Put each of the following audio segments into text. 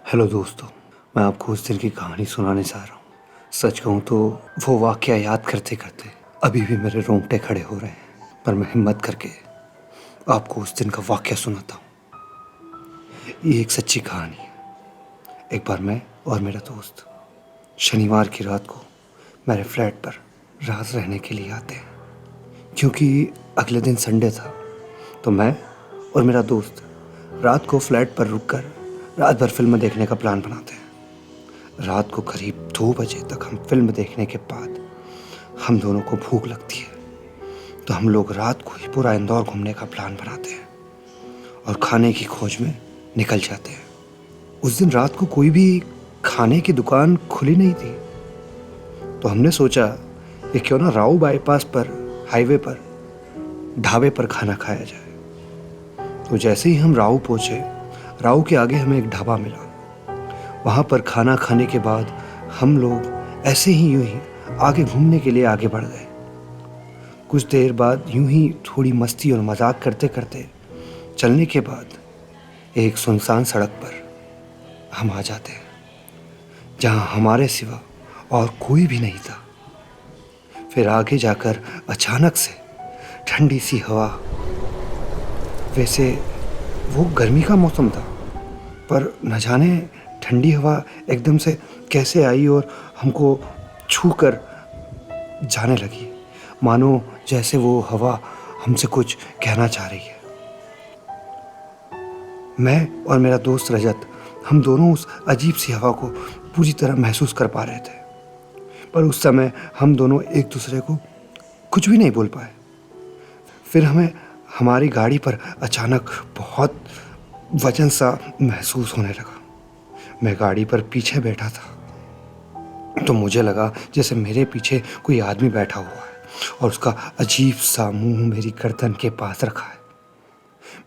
Hello दोस्तों, मैं आपको उस दिन की कहानी सुनाने जा रहा हूँ। सच कहूँ तो वो वाक़या याद करते करते अभी भी मेरे रोंगटे खड़े हो रहे हैं। पर मैं हिम्मत करके आपको उस दिन का वाक़या सुनाता हूँ। ये एक सच्ची कहानी है। एक बार मैं और मेरा दोस्त शनिवार की रात को मेरे फ्लैट पर रात रहने के लिए आते हैं। क्योंकि अगले दिन संडे था, तो मैं और मेरा दोस्त रात को फ्लैट पर रुककर रात भर फ़िल्म देखने का प्लान बनाते हैं। रात को करीब 2 बजे तक हम फ़िल्म देखने के बाद हम दोनों को भूख लगती है, तो हम लोग रात को ही पूरा इंदौर घूमने का प्लान बनाते हैं और खाने की खोज में निकल जाते हैं। उस दिन रात को कोई भी खाने की दुकान खुली नहीं थी, तो हमने सोचा कि क्यों ना राऊ बाईपास पर हाईवे पर ढाबे पर खाना खाया जाए। तो जैसे ही हम राऊ पहुँचे, राऊ के आगे हमें एक ढाबा मिला। वहाँ पर खाना खाने के बाद हम लोग ऐसे ही यूं ही आगे घूमने के लिए आगे बढ़ गए। कुछ देर बाद यूं ही थोड़ी मस्ती और मजाक करते करते चलने के बाद एक सुनसान सड़क पर हम आ जाते हैं, जहाँ हमारे सिवा और कोई भी नहीं था। फिर आगे जाकर अचानक से ठंडी सी हवा, वैसे वो गर्मी का मौसम था, पर न जाने ठंडी हवा एकदम से कैसे आई और हमको छू कर जाने लगी, मानो जैसे वो हवा हमसे कुछ कहना चाह रही है। मैं और मेरा दोस्त रजत, हम दोनों उस अजीब सी हवा को पूरी तरह महसूस कर पा रहे थे, पर उस समय हम दोनों एक दूसरे को कुछ भी नहीं बोल पाए। फिर हमें हमारी गाड़ी पर अचानक बहुत वजन सा महसूस होने लगा। मैं गाड़ी पर पीछे बैठा था, तो मुझे लगा जैसे मेरे पीछे कोई आदमी बैठा हुआ है और उसका अजीब सा मुंह मेरी गर्दन के पास रखा है।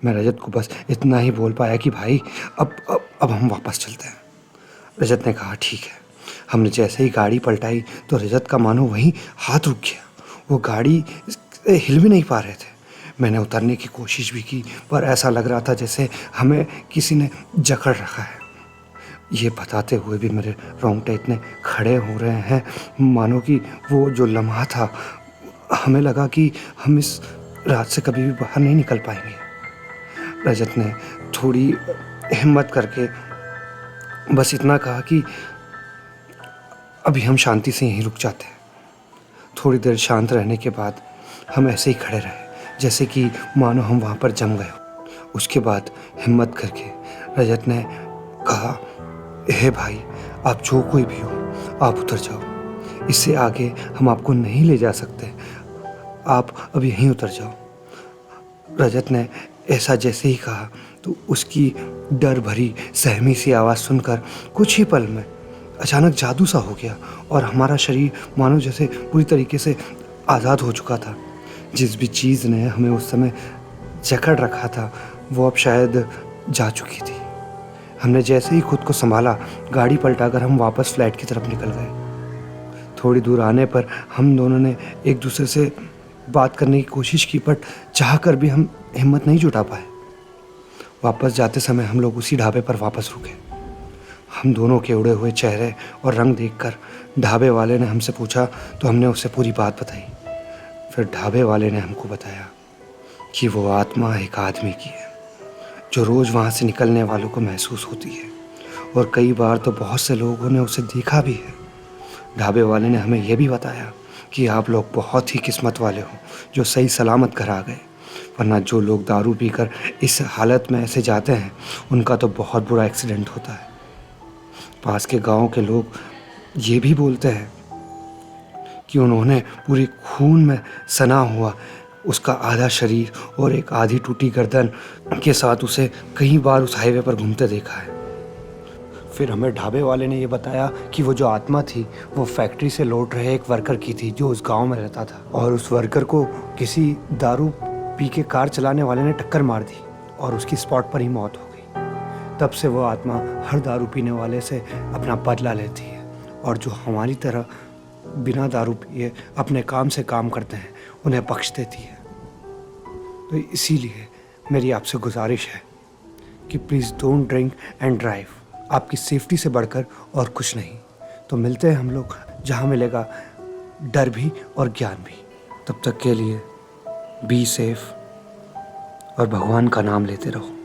मैं रजत को बस इतना ही बोल पाया कि भाई अब हम वापस चलते हैं। रजत ने कहा ठीक है। हमने जैसे ही गाड़ी पलटाई तो रजत का मानो वहीं हाथ रुक गया। वो गाड़ी हिल भी नहीं पा रहे थे। मैंने उतरने की कोशिश भी की, पर ऐसा लग रहा था जैसे हमें किसी ने जकड़ रखा है। ये बताते हुए भी मेरे रोंगटे इतने खड़े हो रहे हैं, मानो कि वो जो लम्हा था, हमें लगा कि हम इस रात से कभी भी बाहर नहीं निकल पाएंगे। रजत ने थोड़ी हिम्मत करके बस इतना कहा कि अभी हम शांति से यहीं रुक जाते हैं। थोड़ी देर शांत रहने के बाद हम ऐसे ही खड़े रहे, जैसे कि मानो हम वहाँ पर जम गए। उसके बाद हिम्मत करके रजत ने कहा, हे भाई, आप जो कोई भी हो, आप उतर जाओ। इससे आगे हम आपको नहीं ले जा सकते, आप अब यहीं उतर जाओ। रजत ने ऐसा जैसे ही कहा तो उसकी डर भरी सहमी सी आवाज़ सुनकर कुछ ही पल में अचानक जादू सा हो गया और हमारा शरीर मानो जैसे पूरी तरीके से आज़ाद हो चुका था। जिस भी चीज़ ने हमें उस समय जकड़ रखा था, वो अब शायद जा चुकी थी। हमने जैसे ही खुद को संभाला, गाड़ी पलटाकर हम वापस फ्लैट की तरफ निकल गए। थोड़ी दूर आने पर हम दोनों ने एक दूसरे से बात करने की कोशिश की, बट चाह कर भी हम हिम्मत नहीं जुटा पाए। वापस जाते समय हम लोग उसी ढाबे पर वापस रुके। हम दोनों के उड़े हुए चेहरे और रंग देखकर ढाबे वाले ने हमसे पूछा, तो हमने उससे पूरी बात बताई। फिर ढाबे वाले ने हमको बताया कि वो आत्मा एक आदमी की है, जो रोज़ वहाँ से निकलने वालों को महसूस होती है, और कई बार तो बहुत से लोगों ने उसे देखा भी है। ढाबे वाले ने हमें यह भी बताया कि आप लोग बहुत ही किस्मत वाले हो जो सही सलामत घर आ गए, वरना जो लोग दारू पीकर इस हालत में ऐसे जाते हैं, उनका तो बहुत बुरा एक्सीडेंट होता है। पास के गांव के लोग ये भी बोलते हैं कि उन्होंने पूरी खून में सना हुआ उसका आधा शरीर और एक आधी टूटी गर्दन के साथ उसे कई बार उस हाईवे पर घूमते देखा है। फिर हमें ढाबे वाले ने ये बताया कि वो जो आत्मा थी, वो फैक्ट्री से लौट रहे एक वर्कर की थी जो उस गांव में रहता था, और उस वर्कर को किसी दारू पी के कार चलाने वाले ने टक्कर मार दी और उसकी स्पॉट पर ही मौत हो गई। तब से वो आत्मा हर दारू पीने वाले से अपना बदला लेती है, और जो हमारी तरह बिना दारू पिए अपने काम से काम करते हैं, उन्हें बख्श देती है। तो इसीलिए मेरी आपसे गुजारिश है कि please don't drink and drive. आपकी सेफ्टी से बढ़कर और कुछ नहीं। तो मिलते हैं हम लोग जहाँ मिलेगा डर भी और ज्ञान भी। तब तक के लिए बी सेफ और भगवान का नाम लेते रहो।